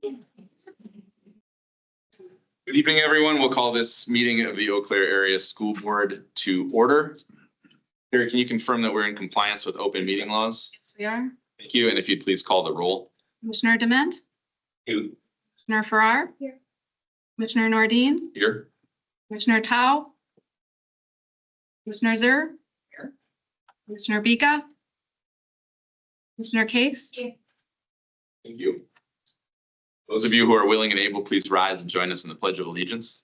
Good evening, everyone. We'll call this meeting of the Eau Claire Area School Board to order. Carrie, can you confirm that we're in compliance with open meeting laws? Yes, we are. Thank you. And if you'd please call the roll. Commissioner Dement? Here. Commissioner Farrar? Here. Commissioner Nordin? Here. Commissioner Tao? Commissioner Zer? Here. Commissioner Vika? Commissioner Case? Here. Thank you. Those of you who are willing and able, please rise and join us in the Pledge of Allegiance.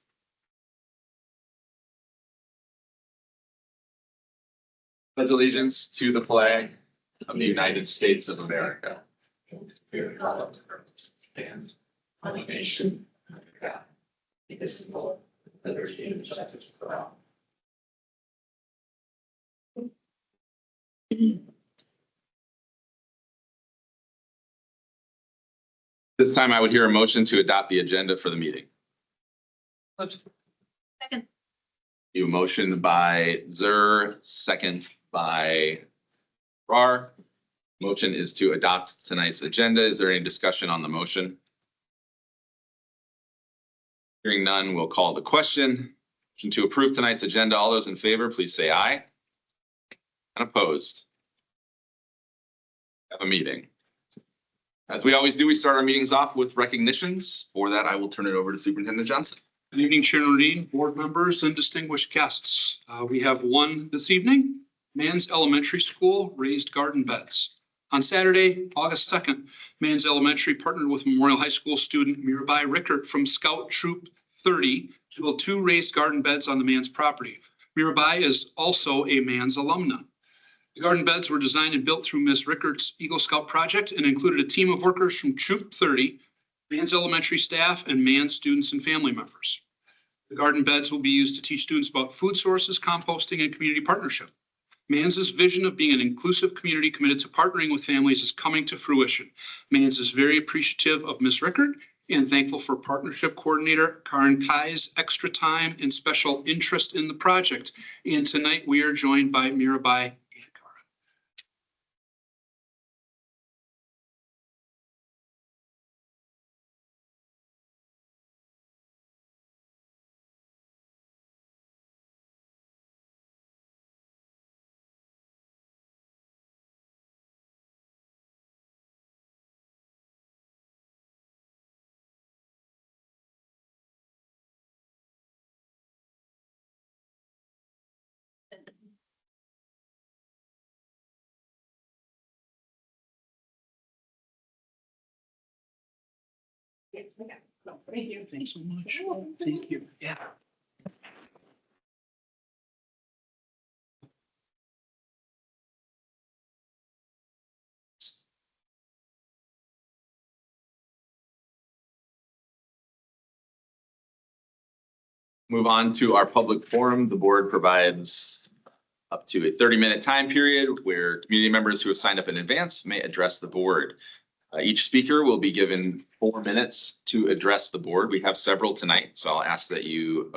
Pledge allegiance to the flag of the United States of America. And one nation under God, indivisible, with liberty and justice for all. This time I would hear a motion to adopt the agenda for the meeting. Second. You motion by Zer, second by Farrar. Motion is to adopt tonight's agenda. Is there any discussion on the motion? Hearing none, we'll call the question. Motion to approve tonight's agenda. All those in favor, please say aye. And opposed? Have a meeting. As we always do, we start our meetings off with recognitions. For that, I will turn it over to Superintendent Johnson. Good evening, Chair Nordin, board members, and distinguished guests. We have one this evening. Mans Elementary School raised garden beds. On Saturday, August 2nd, Mans Elementary partnered with Memorial High School student Mirabai Rickert from Scout Troop 30 to build 2 raised garden beds on the Mans property. Mirabai is also a Mans alumna. The garden beds were designed and built through Ms. Rickert's Eagle Scout project and included a team of workers from Troop 30, Mans Elementary staff, and Mans students and family members. The garden beds will be used to teach students about food sources, composting, and community partnership. Mans's vision of being an inclusive community committed to partnering with families is coming to fruition. Mans is very appreciative of Ms. Rickert and thankful for partnership coordinator Karen Kai's extra time and special interest in the project. And tonight we are joined by Mirabai and Karen. Thank you. Thanks so much. Thank you. Yeah. Move on to our public forum. The board provides up to a 30-minute time period where community members who have signed up in advance may address the board. Each speaker will be given 4 minutes to address the board. We have several tonight, so I'll ask that you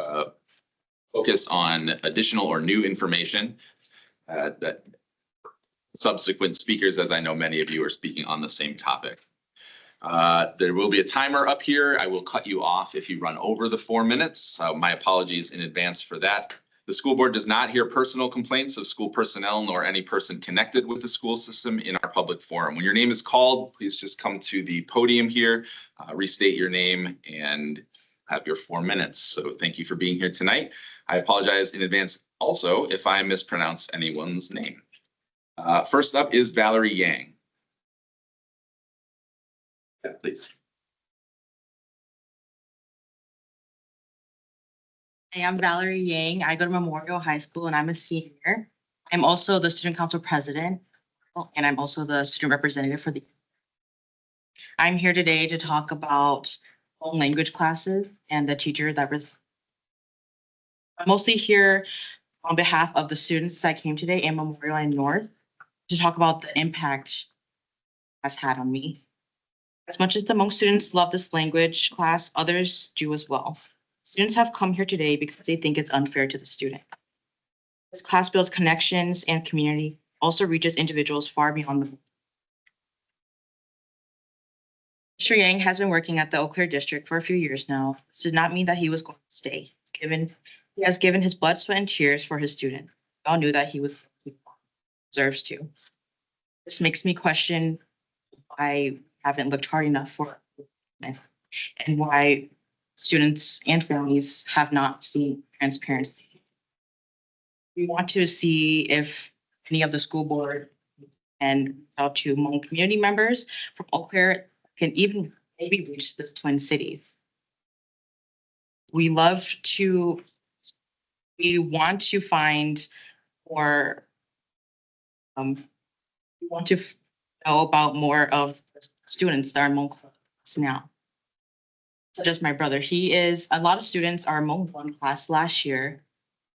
focus on additional or new information that subsequent speakers, as I know many of you are speaking on the same topic. There will be a timer up here. I will cut you off if you run over the 4 minutes. My apologies in advance for that. The school board does not hear personal complaints of school personnel nor any person connected with the school system in our public forum. When your name is called, please just come to the podium here, restate your name, and have your 4 minutes. So thank you for being here tonight. I apologize in advance also if I mispronounce anyone's name. First up is Valerie Yang. Yeah, please. Hi, I'm Valerie Yang. I go to Memorial High School and I'm a senior. I'm also the student council president and I'm also the student representative for the. I'm here today to talk about home language classes and the teacher that was. I'm mostly here on behalf of the students that came today in Memorial and North to talk about the impact it has had on me. As much as the Hmong students love this language class, others do as well. Students have come here today because they think it's unfair to the student. This class builds connections and community, also reaches individuals far beyond the Mr. Yang has been working at the Eau Claire district for a few years now. This did not mean that he was going to stay. He has given his blood, sweat, and tears for his student. We all knew that he deserves to. This makes me question why I haven't looked hard enough for it and why students and families have not seen transparency. We want to see if any of the school board and out to Hmong community members from Eau Claire can even maybe reach the Twin Cities. We want to find more, we want to know about more of the students that are Hmong class now. Such as my brother, a lot of students are Hmong 1 class last year.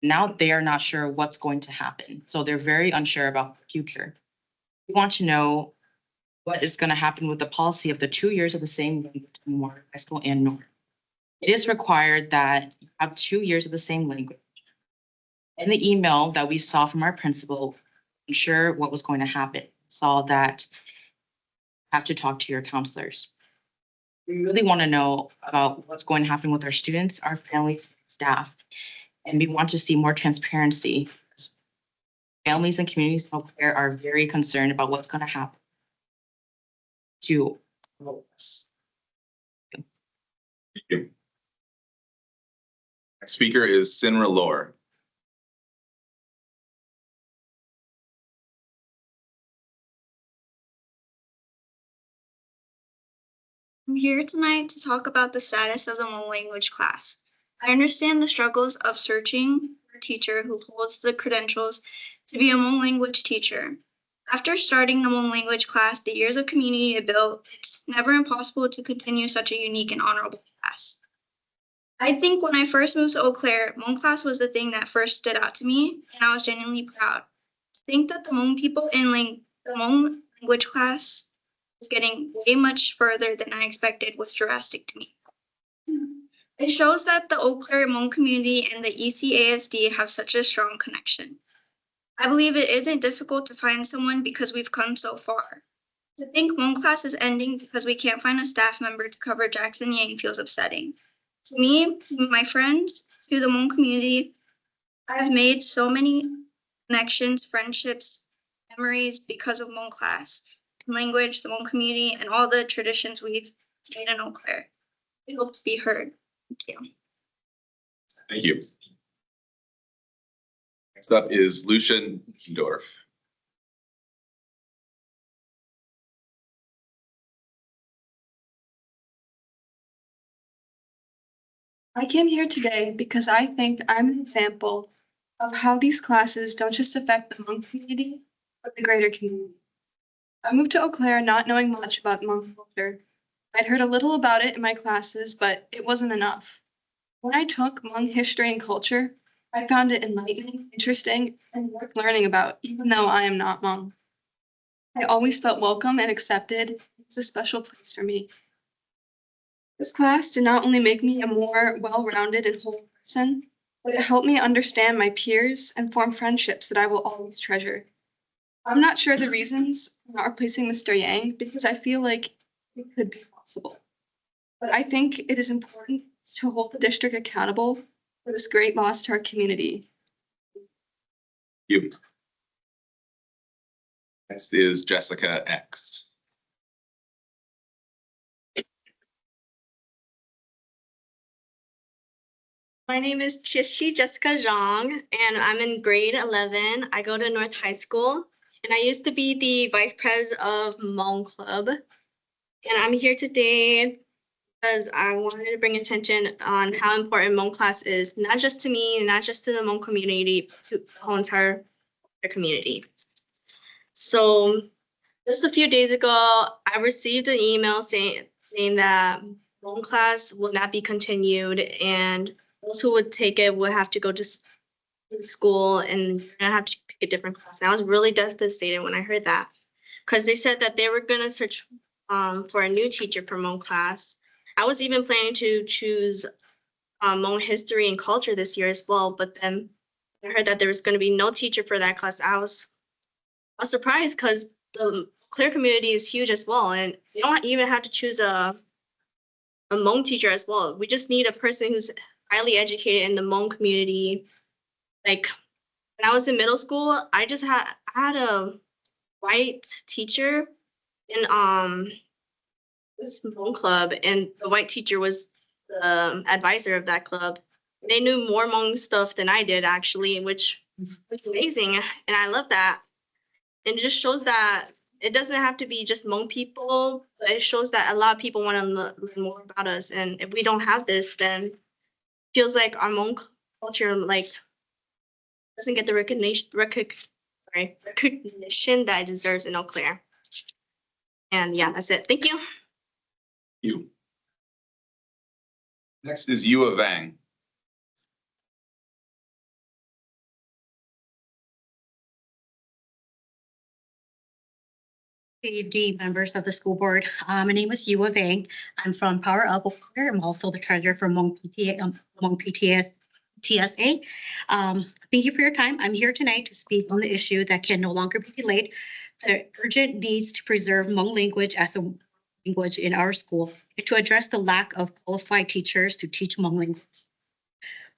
Now they are not sure what's going to happen. So they're very unsure about the future. We want to know what is going to happen with the policy of the 2 years of the same language in Warren High School and North. It is required that you have 2 years of the same language. In the email that we saw from our principal, ensure what was going to happen, saw that you have to talk to your counselors. We really want to know about what's going to happen with our students, our families, staff, and we want to see more transparency. Families and communities out there are very concerned about what's going to happen to all of us. Thank you. Next speaker is Sinra Lore. I'm here tonight to talk about the status of the Hmong language class. I understand the struggles of searching for a teacher who holds the credentials to be a Hmong language teacher. After starting the Hmong language class, the years of community it built, it's never impossible to continue such a unique and honorable class. I think when I first moved to Eau Claire, Hmong class was the thing that first stood out to me, and I was genuinely proud. To think that the Hmong people in the Hmong language class is getting way much further than I expected was drastic to me. It shows that the Eau Claire Hmong community and the ECASD have such a strong connection. I believe it isn't difficult to find someone because we've come so far. To think Hmong class is ending because we can't find a staff member to cover Jackson Yang feels upsetting. To me, to my friends, to the Hmong community, I've made so many connections, friendships, memories because of Hmong class, language, the Hmong community, and all the traditions we've made in Eau Claire. We hope to be heard. Thank you. Thank you. Next up is Lucia Niendorf. I came here today because I think I'm an example of how these classes don't just affect the Hmong community, but the greater community. I moved to Eau Claire not knowing much about Hmong culture. I'd heard a little about it in my classes, but it wasn't enough. When I took Hmong history and culture, I found it enlightening, interesting, and worth learning about, even though I am not Hmong. I always felt welcome and accepted. It was a special place for me. This class did not only make me a more well-rounded and whole person, but it helped me understand my peers and form friendships that I will always treasure. I'm not sure the reasons for not replacing Mr. Yang because I feel like it could be possible. But I think it is important to hold the district accountable for this great loss to our community. You. Next is Jessica X. My name is Chishi Jessica Zhang, and I'm in grade 11. I go to North High School, and I used to be the vice president of Hmong Club. And I'm here today because I wanted to bring attention on how important Hmong class is, not just to me, not just to the Hmong community, but to the whole entire community. So just a few days ago, I received an email saying that Hmong class will not be continued, and those who would take it would have to go to school and you're gonna have to pick a different class. And I was really devastated when I heard that, because they said that they were gonna search for a new teacher for Hmong class. I was even planning to choose Hmong history and culture this year as well, but then I heard that there was gonna be no teacher for that class. I was surprised because the Clear community is huge as well, and you don't even have to choose a Hmong teacher as well. We just need a person who's highly educated in the Hmong community. Like when I was in middle school, I had a white teacher in this Hmong club, and the white teacher was the advisor of that club. They knew more Hmong stuff than I did actually, which was amazing, and I love that. It just shows that it doesn't have to be just Hmong people, but it shows that a lot of people want to learn more about us. And if we don't have this, then it feels like our Hmong culture like doesn't get the recognition that it deserves in Eau Claire. And yeah, that's it. Thank you. You. Next is U of Ang. Good evening, members of the school board. My name is Yu Vang. I'm from Power Up Eau Claire. I'm also the treasurer for Hmong TSA. Thank you for your time. I'm here tonight to speak on the issue that can no longer be delayed. The urgent needs to preserve Hmong language as a language in our school and to address the lack of qualified teachers to teach Hmong language.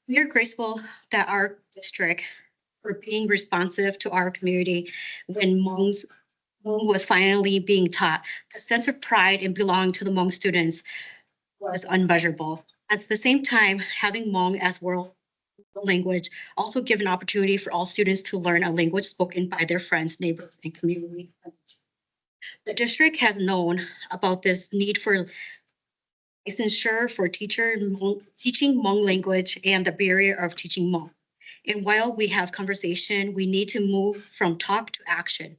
We are grateful that our district for being responsive to our community when Hmong was finally being taught. The sense of pride and belonging to the Hmong students was unmeasurable. At the same time, having Hmong as world language also give an opportunity for all students to learn a language spoken by their friends, neighbors, and community members. The district has known about this need for licensure for teaching Hmong language and the barrier of teaching Hmong. And while we have conversation, we need to move from talk to action.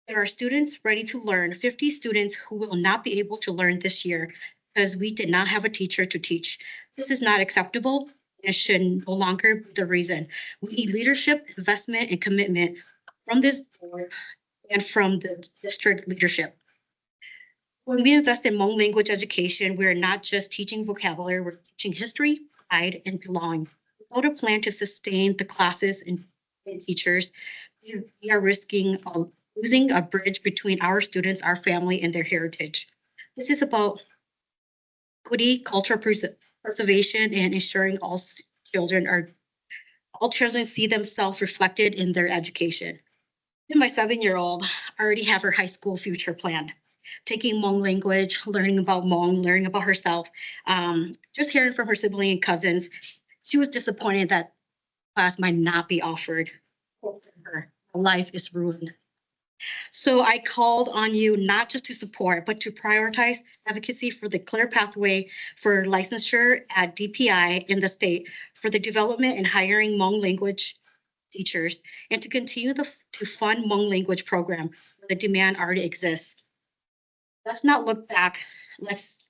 There are students ready to learn, 50 students who will not be able to learn this year because we did not have a teacher to teach. This is not acceptable and should no longer be the reason. We need leadership, investment, and commitment from this board and from the district leadership. When we invest in Hmong language education, we're not just teaching vocabulary, we're teaching history, pride, and belonging. Without a plan to sustain the classes and teachers, we are risking losing a bridge between our students, our family, and their heritage. This is about equity, cultural preservation, and ensuring all children see themselves reflected in their education. And my 7-year-old already have her high school future planned, taking Hmong language, learning about Hmong, learning about herself, just hearing from her sibling and cousins. She was disappointed that class might not be offered for her. Life is ruined. So I called on you not just to support, but to prioritize advocacy for the clear pathway for licensure at DPI in the state for the development and hiring Hmong language teachers, and to continue to fund Hmong language program where the demand already exists. Let's not look back. Let's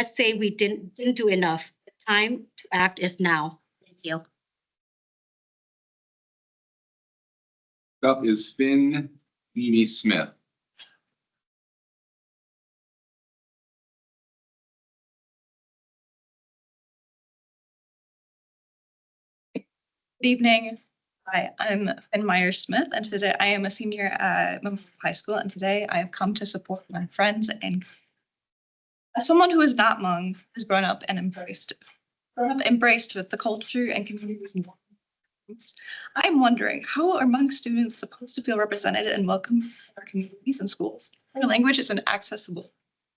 say we didn't do enough. The time to act is now. Thank you. Up is Finn Mimi Smith. Good evening. Hi, I'm Finn Meyer-Smith, and today I am a senior at Memorial High School, and today I have come to support my friends. And as someone who is not Hmong, has grown up embraced with the culture and communities. I'm wondering, how are Hmong students supposed to feel represented and welcome in our communities and schools? Their language is inaccessible,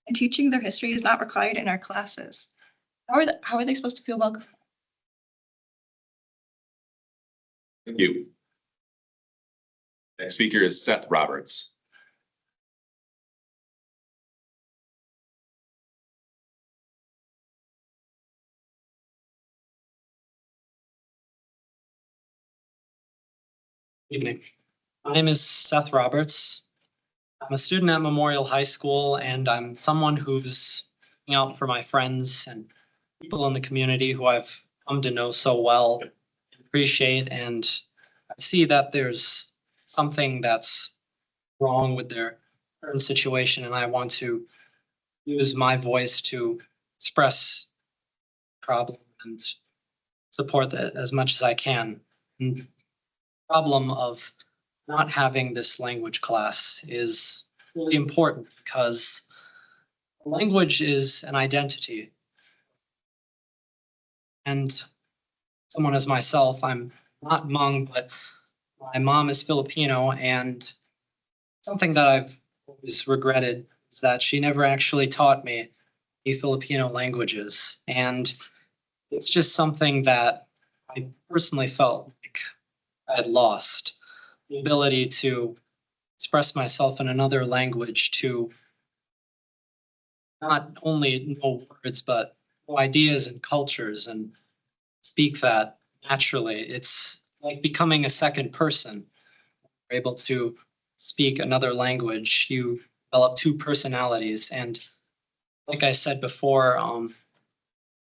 and teaching their history is not required in our classes. How are they supposed to feel welcome? Thank you. Next speaker is Seth Roberts. Evening. My name is Seth Roberts. I'm a student at Memorial High School, and I'm someone who's looking out for my friends and people in the community who I've come to know so well and appreciate. And I see that there's something that's wrong with their current situation, and I want to use my voice to express the problem and support that as much as I can. And problem of not having this language class is really important because language is an identity. And someone as myself, I'm not Hmong, but my mom is Filipino, and something that I've always regretted is that she never actually taught me the Filipino languages. And it's just something that I personally felt like I had lost the ability to express myself in another language, to not only know words, but know ideas and cultures and speak that naturally. It's like becoming a second person. You're able to speak another language. You develop two personalities. And like I said before,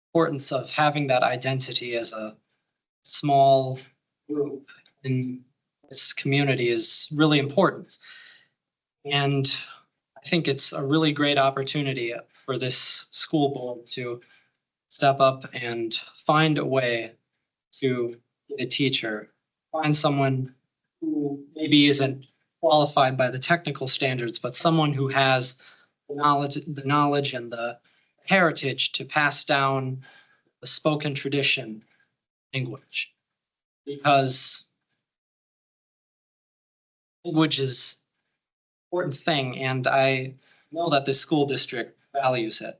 importance of having that identity as a small group in this community is really important. And I think it's a really great opportunity for this school board to step up and find a way to get a teacher, find someone who maybe isn't qualified by the technical standards, but someone who has the knowledge and the heritage to pass down the spoken tradition language. Because language is an important thing, and I know that the school district values it.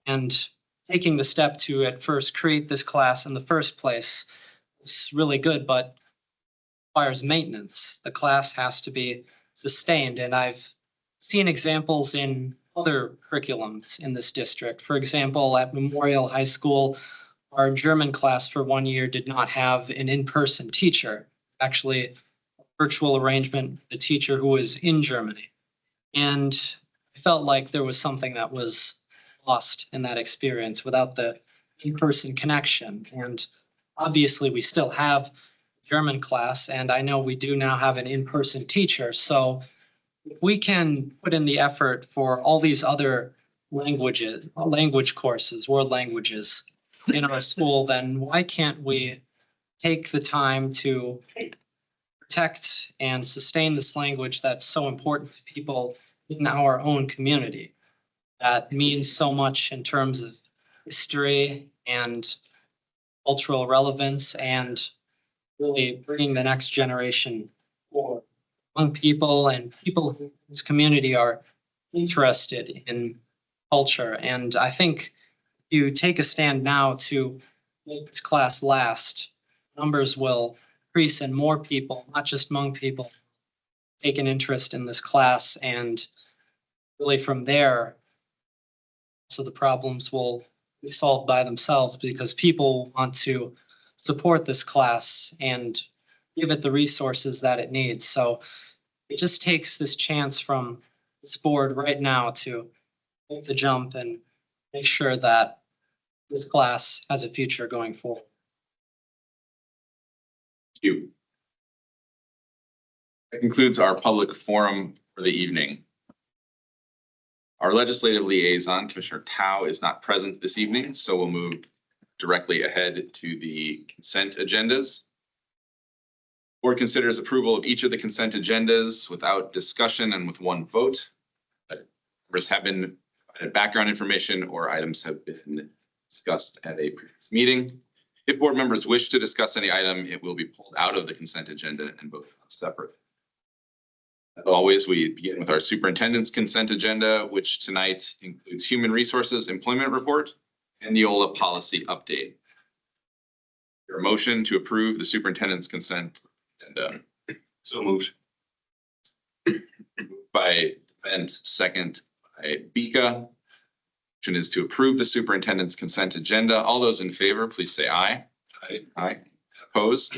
And taking the step to at first create this class in the first place is really good, but requires maintenance. The class has to be sustained, and I've seen examples in other curriculums in this district. For example, at Memorial High School, our German class for 1 year did not have an in-person teacher, actually a virtual arrangement, a teacher who was in Germany. And I felt like there was something that was lost in that experience without the in-person connection. And obviously we still have German class, and I know we do now have an in-person teacher. So if we can put in the effort for all these other language courses, world languages in our school, then why can't we take the time to protect and sustain this language that's so important to people in our own community, that means so much in terms of history and cultural relevance and really bringing the next generation forward. Young people and people in this community are interested in culture. And I think if you take a stand now to make this class last, numbers will increase and more people, not just Hmong people, take an interest in this class. And really from there, so the problems will be solved by themselves because people want to support this class and give it the resources that it needs. So it just takes this chance from this board right now to make the jump and make sure that this class has a future going forward. Thank you. That concludes our public forum for the evening. Our legislative liaison, Commissioner Tao, is not present this evening, so we'll move directly ahead to the consent agendas. Board considers approval of each of the consent agendas without discussion and with one vote. Members have been provided background information or items have been discussed at a previous meeting. If board members wish to discuss any item, it will be pulled out of the consent agenda and voted on separate. As always, we begin with our superintendent's consent agenda, which tonight includes human resources employment report and Neola policy update. Your motion to approve the superintendent's consent agenda. So moved. By Bent, second by Bika. Motion is to approve the superintendent's consent agenda. All those in favor, please say aye. Aye. Aye. Opposed?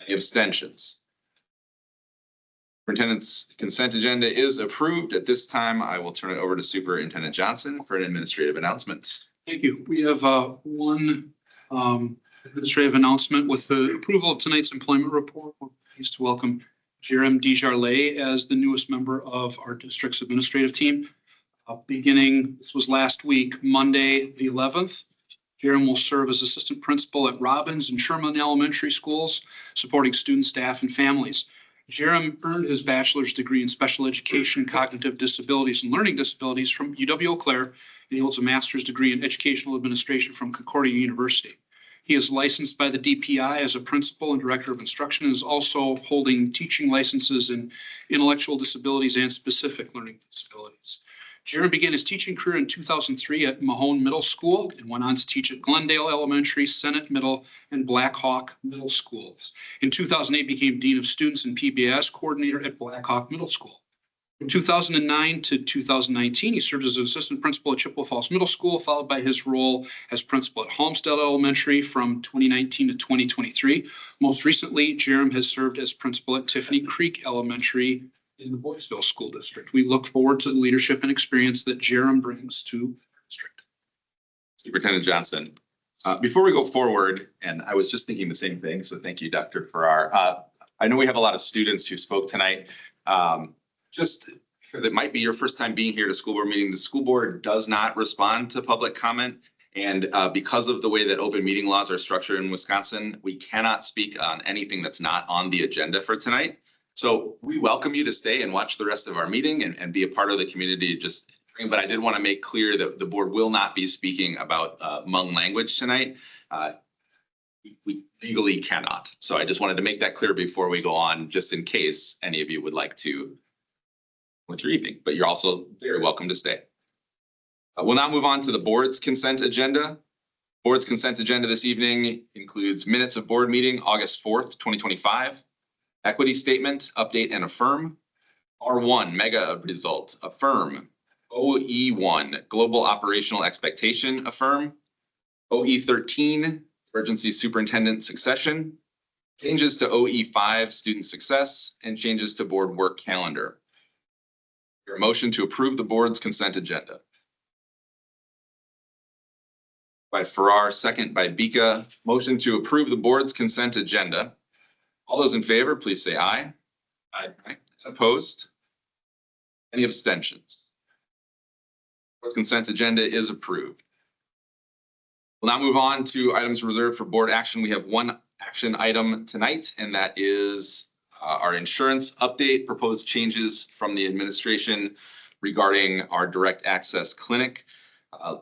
Any abstentions? Superintendent's consent agenda is approved. At this time, I will turn it over to Superintendent Johnson for an administrative announcement. Thank you. We have one administrative announcement with the approval of tonight's employment report. We're pleased to welcome Jerem Desjarlais as the newest member of our district's administrative team. Beginning, this was last week, Monday, the 11th. Jerem will serve as assistant principal at Robbins and Sherman Elementary Schools, supporting students, staff, and families. Jerem earned his bachelor's degree in special education, cognitive disabilities, and learning disabilities from UW-Eau Claire, and he holds a master's degree in educational administration from Concordia University. He is licensed by the DPI as a principal and director of instruction, and is also holding teaching licenses in intellectual disabilities and specific learning disabilities. Jerem began his teaching career in 2003 at Mahone Middle School and went on to teach at Glendale Elementary, Senate Middle, and Black Hawk Middle Schools. In 2008, became Dean of Students and PBIS Coordinator at Black Hawk Middle School. From 2009 to 2019, he served as an assistant principal at Chippewa Falls Middle School, followed by his role as principal at Homestead Elementary from 2019 to 2023. Most recently, Jerem has served as principal at Tiffany Creek Elementary in the Boyceville School District. We look forward to the leadership and experience that Jerem brings to the district. Superintendent Johnson. Before we go forward, and I was just thinking the same thing, so thank you, Dr. Farrar. I know we have a lot of students who spoke tonight. Just because it might be your first time being here at a school board meeting, the school board does not respond to public comment. And because of the way that open meeting laws are structured in Wisconsin, we cannot speak on anything that's not on the agenda for tonight. So we welcome you to stay and watch the rest of our meeting and be a part of the community. But I did want to make clear that the board will not be speaking about Hmong language tonight. We legally cannot. So I just wanted to make that clear before we go on, just in case any of you would like to with your evening, but you're also very welcome to stay. We'll now move on to the board's consent agenda. Board's consent agenda this evening includes minutes of board meeting, August 4th, 2025. Equity statement, update and affirm. R1, mega result, affirm. OE1, global operational expectation, affirm. OE13, emergency superintendent succession. Changes to OE5, student success, and changes to board work calendar. Your motion to approve the board's consent agenda. By Farrar, second by Bika. Motion to approve the board's consent agenda. All those in favor, please say aye. Aye. Opposed? Any abstentions? The consent agenda is approved. We'll now move on to items reserved for board action. We have one action item tonight, and that is our insurance update, proposed changes from the administration regarding our direct access clinic.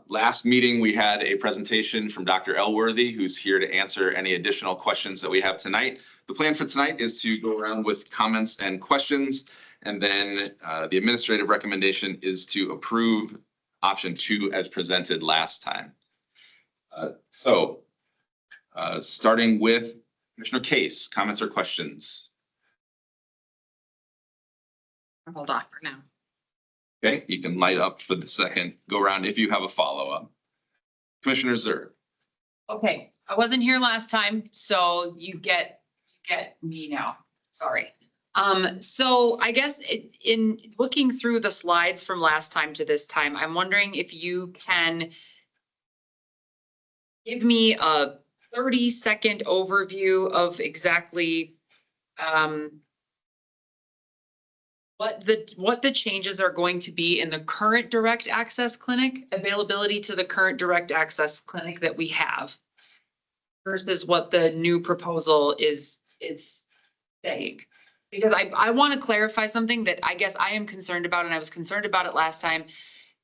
Last meeting, we had a presentation from Dr. Elworthy, who's here to answer any additional questions that we have tonight. The plan for tonight is to go around with comments and questions, and then the administrative recommendation is to approve option 2 as presented last time. Starting with Commissioner Case, comments or questions? Hold off for now. Okay, you can light up for the second go around if you have a follow-up. Commissioner Zur. Okay, I wasn't here last time, so you get me now. Sorry. So I guess in looking through the slides from last time to this time, I'm wondering if you can give me a 30-second overview of exactly what the changes are going to be in the current direct access clinic, availability to the current direct access clinic that we have versus what the new proposal is saying. Because I want to clarify something that I guess I am concerned about, and I was concerned about it last time.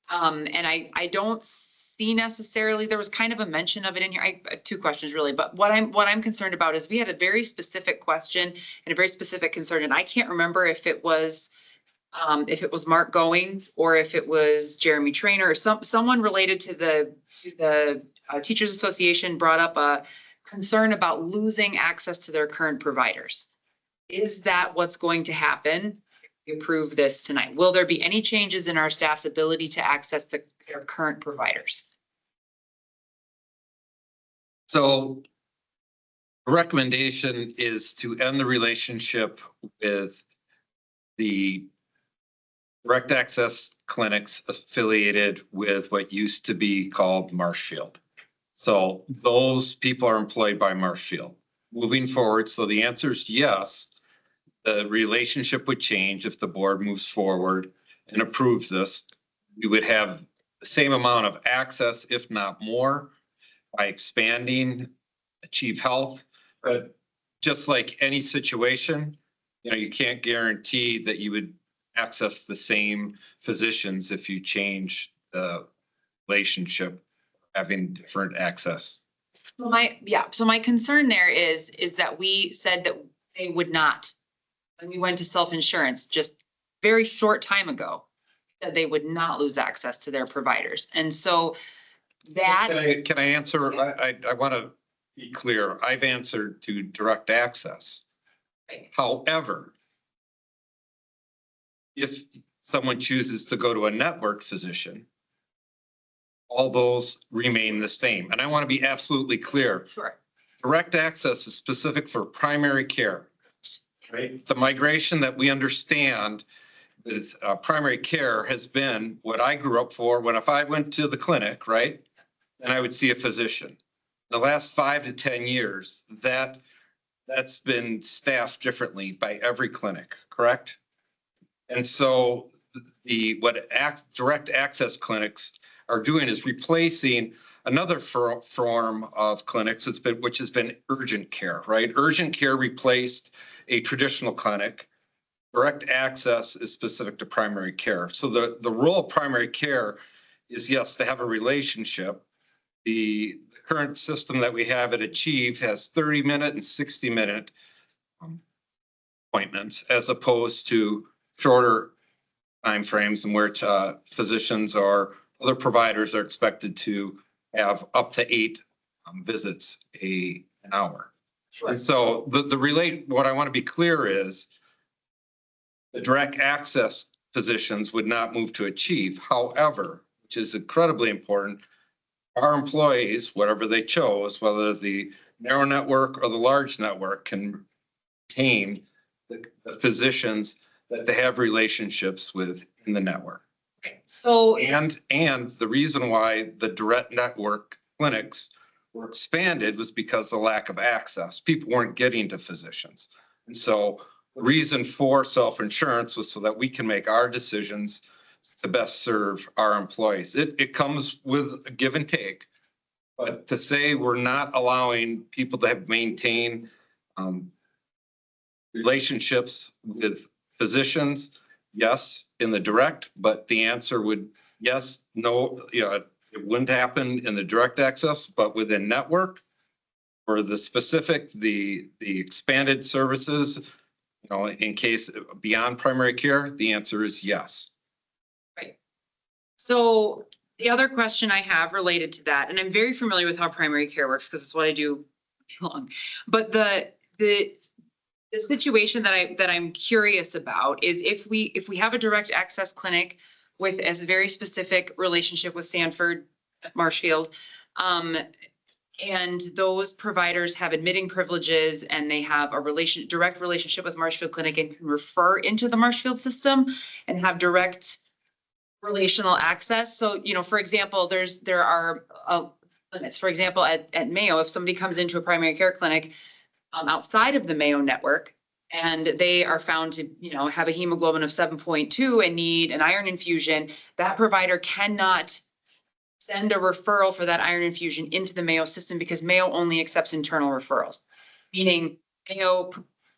And I don't see necessarily, there was kind of a mention of it in here. I have two questions really, but what I'm concerned about is we had a very specific question and a very specific concern, and I can't remember if it was Mark Goings or if it was Jeremy Trainer or someone related to the Teachers Association brought up a concern about losing access to their current providers. Is that what's going to happen if we approve this tonight? Will there be any changes in our staff's ability to access their current providers? So the recommendation is to end the relationship with the direct access clinics affiliated with what used to be called Marshfield. So those people are employed by Marshfield. Moving forward, so the answer is yes, the relationship would change if the board moves forward and approves this. We would have the same amount of access, if not more, by expanding Achieve Health. But just like any situation, you can't guarantee that you would access the same physicians if you change the relationship, having different access. So my concern there is that we said that they would not. When we went to self-insurance just very short time ago, that they would not lose access to their providers. And so that. Can I answer? I want to be clear. I've answered to direct access. However, if someone chooses to go to a network physician, all those remain the same. And I want to be absolutely clear. Sure. Direct access is specific for primary care. Right? The migration that we understand with primary care has been what I grew up for when if I went to the clinic, right, and I would see a physician. The last 5 to 10 years, that's been staffed differently by every clinic, correct? And so direct access clinics are doing is replacing another form of clinics which has been urgent care, right? Urgent care replaced a traditional clinic. Direct access is specific to primary care. So the role of primary care is, yes, to have a relationship. The current system that we have at Achieve has 30-minute and 60-minute appointments as opposed to shorter timeframes and where physicians or other providers are expected to have up to 8 visits an hour. Sure. And so what I want to be clear is the direct access physicians would not move to Achieve. However, which is incredibly important, our employees, whatever they chose, whether the narrow network or the large network, can retain the physicians that they have relationships with in the network. So. And the reason why the direct network clinics were expanded was because of the lack of access. People weren't getting to physicians. And so the reason for self-insurance was so that we can make our decisions to best serve our employees. It comes with a give and take, but to say we're not allowing people to maintain relationships with physicians, yes, in the direct, but the answer would yes, no, it wouldn't happen in the direct access, but within network for the specific, the expanded services, in case beyond primary care, the answer is yes. Right. So the other question I have related to that, and I'm very familiar with how primary care works because it's what I do long, but the situation that I'm curious about is if we have a direct access clinic with a very specific relationship with Sanford, Marshfield, and those providers have admitting privileges and they have a direct relationship with Marshfield Clinic and can refer into the Marshfield system and have direct relational access. So, for example, there are limits. For example, at Mayo, if somebody comes into a primary care clinic outside of the Mayo network and they are found to, have a hemoglobin of 7.2 and need an iron infusion, that provider cannot send a referral for that iron infusion into the Mayo system because Mayo only accepts internal referrals, meaning Mayo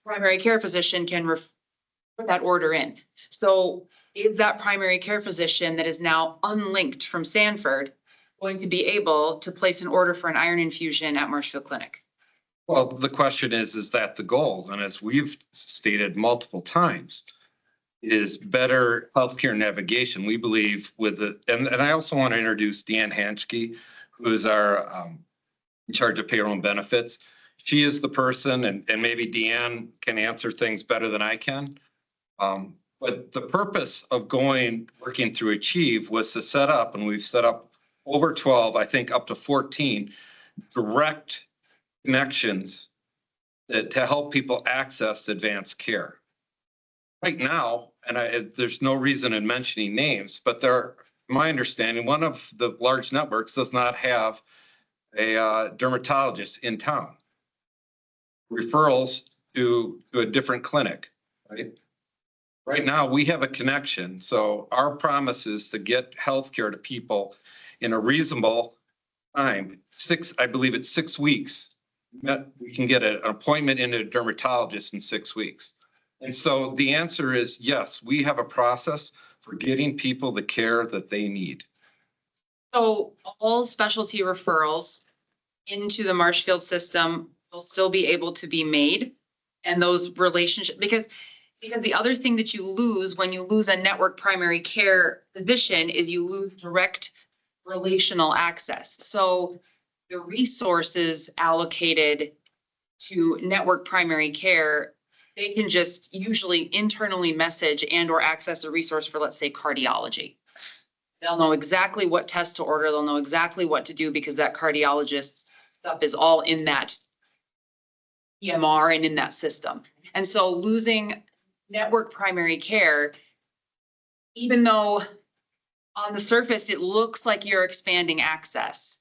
primary care physician can put that order in. So is that primary care physician that is now unlinked from Sanford going to be able to place an order for an iron infusion at Marshfield Clinic? Well, the question is that the goal? And as we've stated multiple times, is better healthcare navigation. We believe and I also want to introduce Deanne Hanschke, who is our in charge of payroll and benefits. She is the person, and maybe Deanne can answer things better than I can. But the purpose of working through Achieve was to set up, and we've set up over 12, I think up to 14 direct connections to help people access advanced care. Right now, and there's no reason in mentioning names, but my understanding, one of the large networks does not have a dermatologist in town. Referrals to a different clinic, right? Right now, we have a connection. So our promise is to get healthcare to people in a reasonable time. I believe it's 6 weeks. We can get an appointment in a dermatologist in 6 weeks. And so the answer is yes, we have a process for getting people the care that they need. So all specialty referrals into the Marshfield system will still be able to be made. And those relationships, because the other thing that you lose when you lose a network primary care physician is you lose direct relational access. So the resources allocated to network primary care, they can just usually internally message and or access a resource for, let's say, cardiology. They'll know exactly what test to order. They'll know exactly what to do because that cardiologist's stuff is all in that EMR and in that system. And so losing network primary care, even though on the surface, it looks like you're expanding access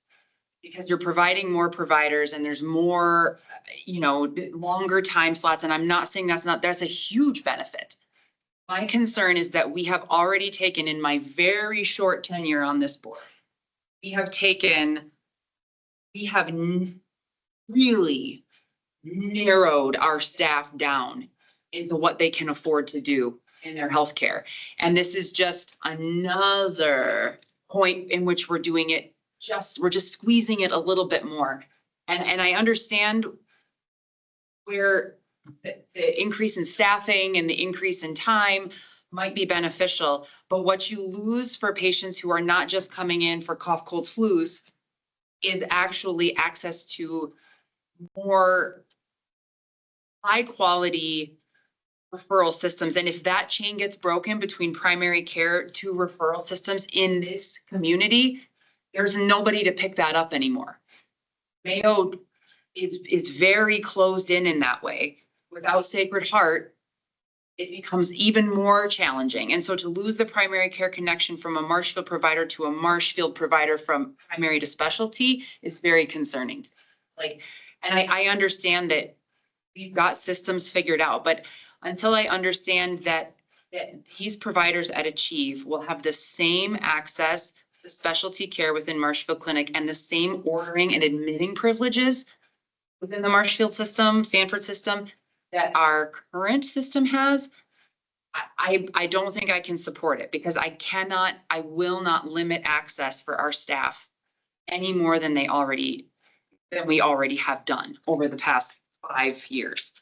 because you're providing more providers and there's more, longer time slots. And I'm not saying that's a huge benefit. My concern is that we have already taken, in my very short tenure on this board, we have really narrowed our staff down into what they can afford to do in their healthcare. And this is just another point in which we're doing it, we're just squeezing it a little bit more. And I understand where the increase in staffing and the increase in time might be beneficial, but what you lose for patients who are not just coming in for cough, colds, flus is actually access to more high quality referral systems. And if that chain gets broken between primary care to referral systems in this community, there's nobody to pick that up anymore. Mayo is very closed in that way. Without Sacred Heart, it becomes even more challenging. And so to lose the primary care connection from a Marshfield provider to a Marshfield provider from primary to specialty is very concerning. And I understand that we've got systems figured out, but until I understand that these providers at Achieve will have the same access to specialty care within Marshfield Clinic and the same ordering and admitting privileges within the Marshfield system, Sanford system, that our current system has, I don't think I can support it because I will not limit access for our staff any more than we already have done over the past 5 years.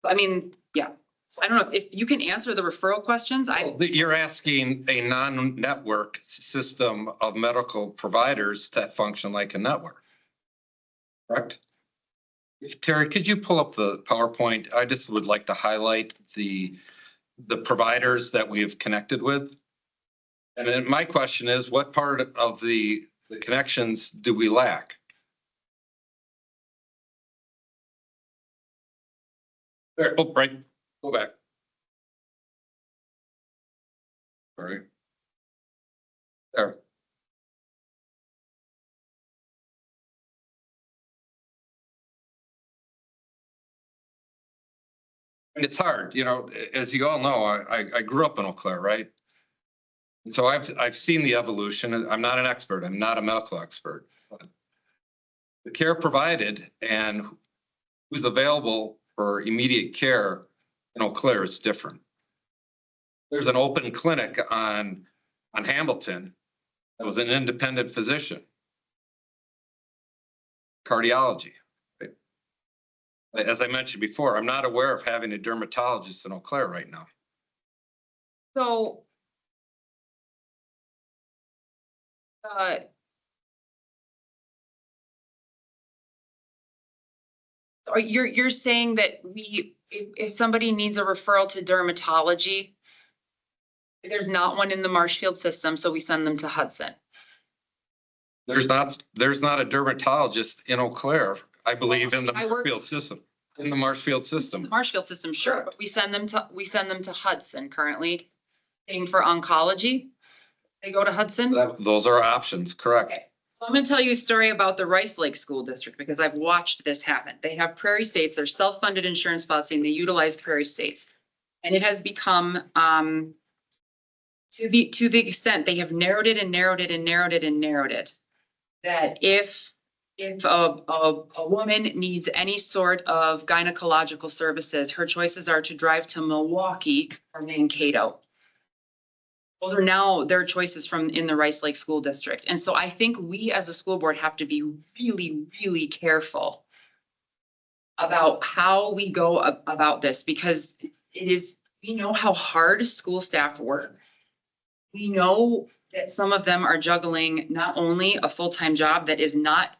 I mean, yeah. So I don't know if you can answer the referral questions. You're asking a non-network system of medical providers that function like a network, correct? Terry, could you pull up the PowerPoint? I just would like to highlight the providers that we've connected with. And then my question is, what part of the connections do we lack? There, oh, right, go back. Sorry. There. And it's hard, as you all know, I grew up in Eau Claire, right? And so I've seen the evolution. I'm not an expert. I'm not a medical expert. But the care provided and who's available for immediate care in Eau Claire is different. There's an open clinic on Hamilton that was an independent physician. Cardiology. Right? As I mentioned before, I'm not aware of having a dermatologist in Eau Claire right now. So you're saying that if somebody needs a referral to dermatology, there's not one in the Marshfield system, so we send them to Hudson. There's not a dermatologist in Eau Claire, I believe, in the Marshfield system. In the Marshfield system. Marshfield system, sure, but we send them to Hudson currently. Same for oncology. They go to Hudson. Those are options, correct? Okay. So I'm going to tell you a story about the Rice Lake School District because I've watched this happen. They have Prairie States, their self-funded insurance policy, and they utilize Prairie States. And it has become to the extent they have narrowed it and narrowed it and narrowed it and narrowed it, that if if a woman needs any sort of gynecological services, her choices are to drive to Milwaukee or Mankato. Those are now their choices from in the Rice Lake School District. And so I think we as a school board have to be really, really careful about how we go about this, because we know how hard school staff work. We know that some of them are juggling not only a full-time job that is not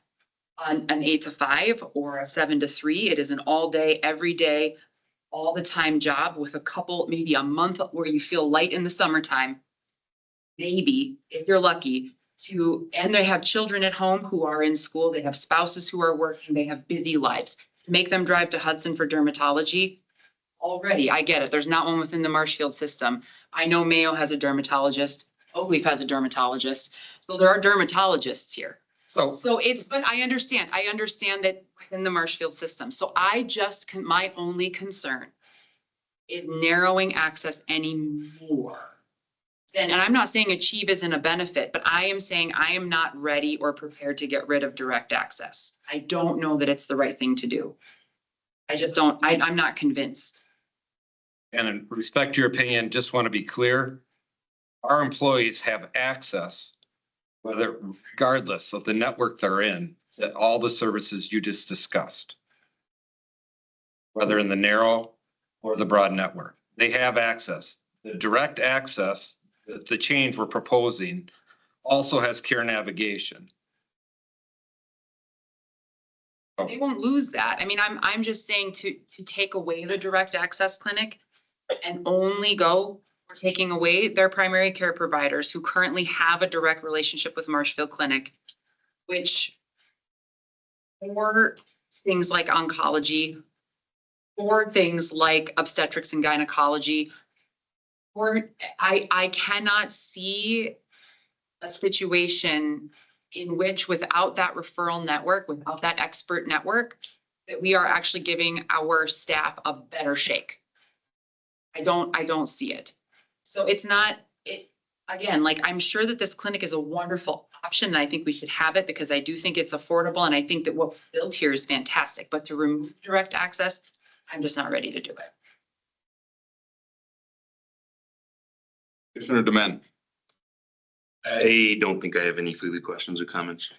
an 8 to 5 or a 7 to 3, it is an all day, every day, all the time job with a couple, maybe a month where you feel light in the summertime. Maybe, if you're lucky, and they have children at home who are in school, they have spouses who are working, they have busy lives. To make them drive to Hudson for dermatology, already, I get it, there's not one within the Marshfield system. I know Mayo has a dermatologist, Oakleaf has a dermatologist, so there are dermatologists here. So But I understand that within the Marshfield system, so my only concern is narrowing access anymore. And I'm not saying Achieve isn't a benefit, but I am saying I am not ready or prepared to get rid of direct access. I don't know that it's the right thing to do. I just don't, I'm not convinced. and I respect your opinion, just want to be clear. Our employees have access, regardless of the network they're in, to all the services you just discussed. Whether in the narrow or the broad network, they have access. The direct access, the change we're proposing, also has care navigation. They won't lose that. I mean, I'm just saying to take away the direct access clinic and only go, we're taking away their primary care providers who currently have a direct relationship with Marshfield Clinic, which for things like oncology, or things like obstetrics and gynecology, or I cannot see a situation in which without that referral network, without that expert network, that we are actually giving our staff a better shake. I don't see it. So again, like, I'm sure that this clinic is a wonderful option and I think we should have it because I do think it's affordable and I think that what we built here is fantastic, but to remove direct access, I'm just not ready to do it. Commissioner DeMen, I don't think I have any further questions or comments.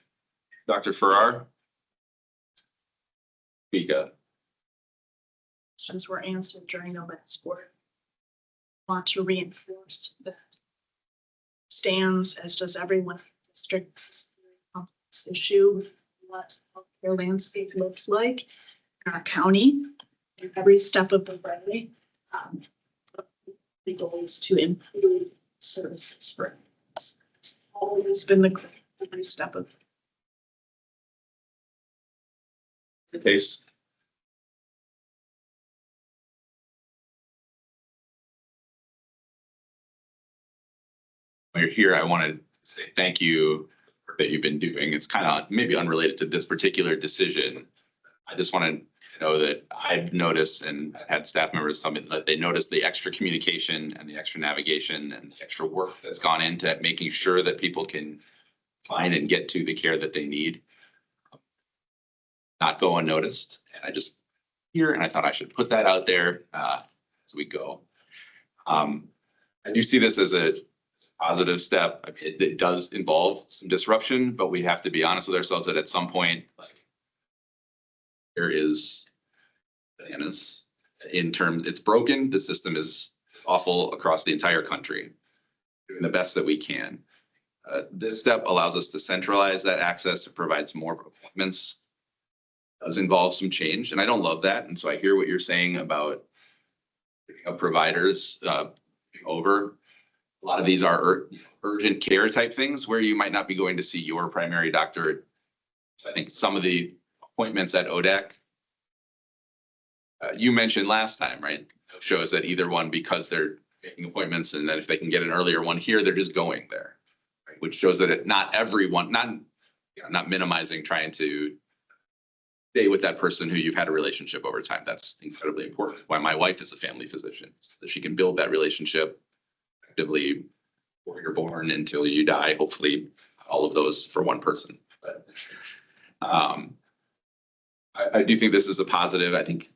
Dr. Farrar. Mika. Questions were answered during the last board. Want to reinforce that stands, as does everyone in the district. This is a very complex issue, what healthcare landscape looks like in our county in every step of the way. The goal is to improve services for us. It's always been the goal, every step of The case. While you're here, I wanted to say thank you for that you've been doing. It's kind of maybe unrelated to this particular decision. I just want to know that I've noticed and had staff members tell me that they noticed the extra communication and the extra navigation and the extra work that's gone into making sure that people can find and get to the care that they need. Not go unnoticed. And I just here, and I thought I should put that out there as we go. I do see this as a positive step. It does involve some disruption, but we have to be honest with ourselves that at some point, like, there is bananas in terms, it's broken. The system is awful across the entire country. Doing the best that we can. This step allows us to centralize that access. It provides more appointments. Does involve some change, and I don't love that. And so I hear what you're saying about providers over. A lot of these are urgent care type things where you might not be going to see your primary doctor. So I think some of the appointments at ODAC, you mentioned last time, right? Shows that either one, because they're making appointments, and then if they can get an earlier one here, they're just going there, right? Which shows that not everyone, not minimizing trying to stay with that person who you've had a relationship over time. That's incredibly important. Why my wife is a family physician, so that she can build that relationship effectively before you're born until you die. Hopefully, all of those for one person. But I do think this is a positive. I think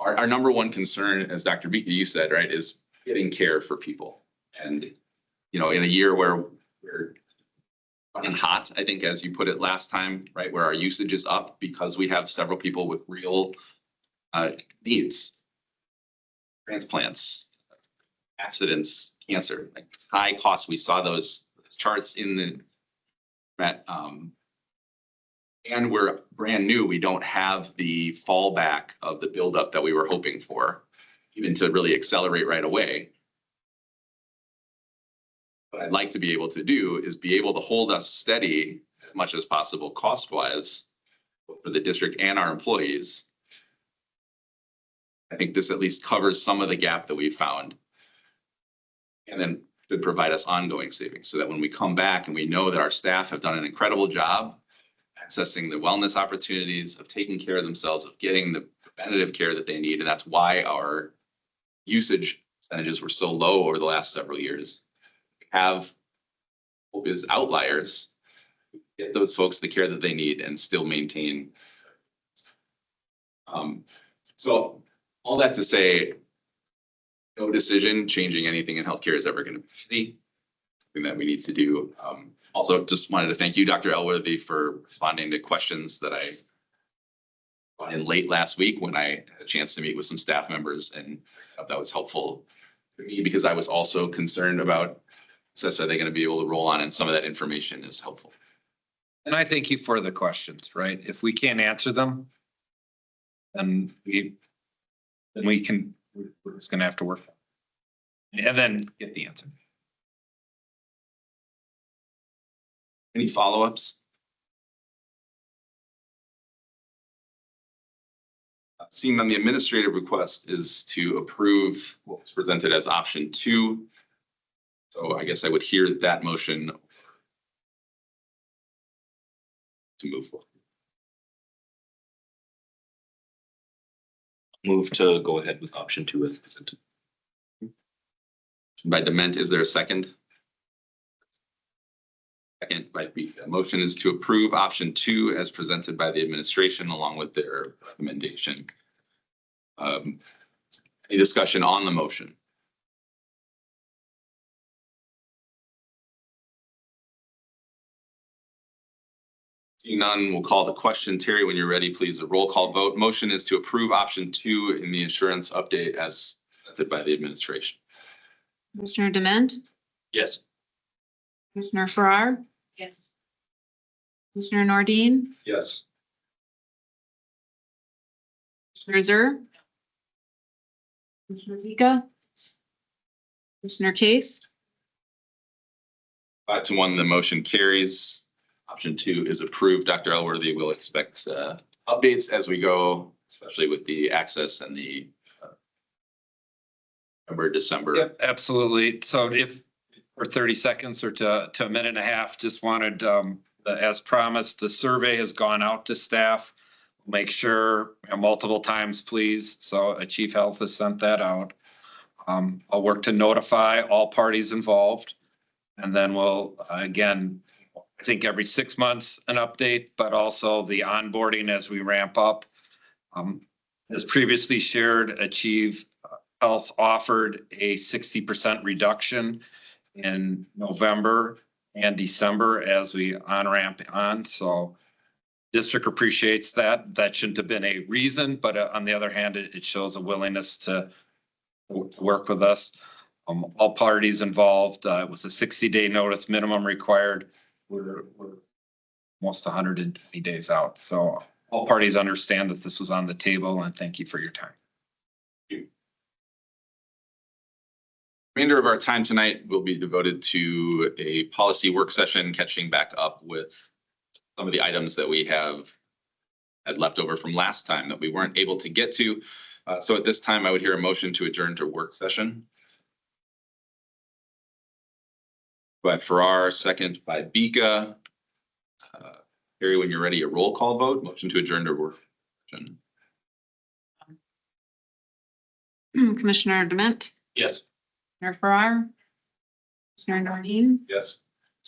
our number one concern, as Dr. Beaker, you said, right, is getting care for people. And, you know, in a year where we're running hot, I think, as you put it last time, right, where our usage is up because we have several people with real needs, transplants, accidents, cancer, like it's high cost. We saw those charts in the and we're brand new. We don't have the fallback of the buildup that we were hoping for, even to really accelerate right away. What I'd like to be able to do is be able to hold us steady as much as possible cost-wise for the district and our employees. I think this at least covers some of the gap that we found. And then should provide us ongoing savings so that when we come back and we know that our staff have done an incredible job accessing the wellness opportunities, of taking care of themselves, of getting the preventative care that they need. And that's why our usage percentages were so low over the last several years. We have, hope is outliers, get those folks the care that they need and still maintain. So all that to say, no decision changing anything in healthcare is ever going to be something that we need to do. Also, just wanted to thank you, Dr. Elworthy, for responding to questions that I got in late last week when I had a chance to meet with some staff members, and that was helpful to me because I was also concerned about access. Are they going to be able to roll on? And some of that information is helpful. And I thank you for the questions, right? If we can't answer them, then we're just gonna have to work and then get the answer. Any follow-ups? Seeing on the administrative request is to approve what was presented as option 2. So I guess I would hear that motion to move forward. Move to go ahead with option 2 as presented. By Dement, is there a second? Second by Beaker. Motion is to approve option 2 as presented by the administration along with their recommendation. Any discussion on the motion? Seeing none, we'll call the question. Terry, when you're ready, please, a roll call vote. Motion is to approve option 2 in the insurance update as presented by the administration. Commissioner Dement, Yes. Commissioner Farrar, Yes. Commissioner Nordine, Yes. Commissioner Zer, Commissioner Vika, Commissioner Case, 5-1, the motion carries. Option 2 is approved. Dr. Elworthy will expect updates as we go, especially with the access and the November, December. Yep, absolutely. So if for 30 seconds or to a minute and a half, just wanted, as promised, the survey has gone out to staff. Make sure multiple times, please. So a chief health has sent that out. I'll work to notify all parties involved. And then we'll, again, I think every 6 months an update, but also the onboarding as we ramp up. As previously shared, Achieve Health offered a 60% reduction in November and December as we on-ramp on. So district appreciates that. That shouldn't have been a reason, but on the other hand, it shows a willingness to work with us. All parties involved, it was a 60-day notice minimum required. We're almost 120 days out. So all parties understand that this was on the table, and thank you for your time. Remainder of our time tonight will be devoted to a policy work session, catching back up with some of the items that we had left over from last time that we weren't able to get to. So at this time, I would hear a motion to adjourn to work session. By Farrar, second by Bika. Harry, when you're ready, a roll call vote. Motion to adjourn to work session. Commissioner Dement, Yes. Commissioner Farrar, Commissioner Nordine, Yes.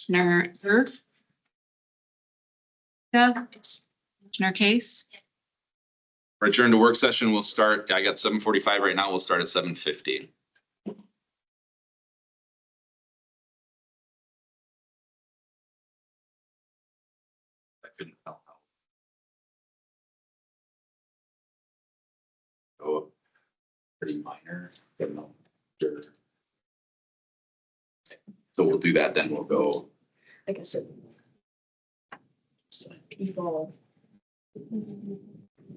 Commissioner Zer, Commissioner Case, Our adjourn to work session will start, I got 7:45 right now. We'll start at 7:50. I couldn't tell how. Oh, pretty minor. Don't know. Sure. So we'll do that, then we'll go. Like I said. People.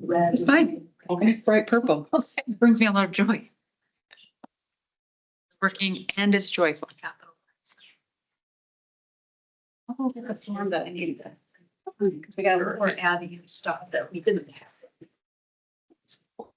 Red. It's fine. Okay, it's bright purple. It brings me a lot of joy. It's working and it's joyful. Oh, the form that I needed. Because we got, we're adding in stuff that we didn't have.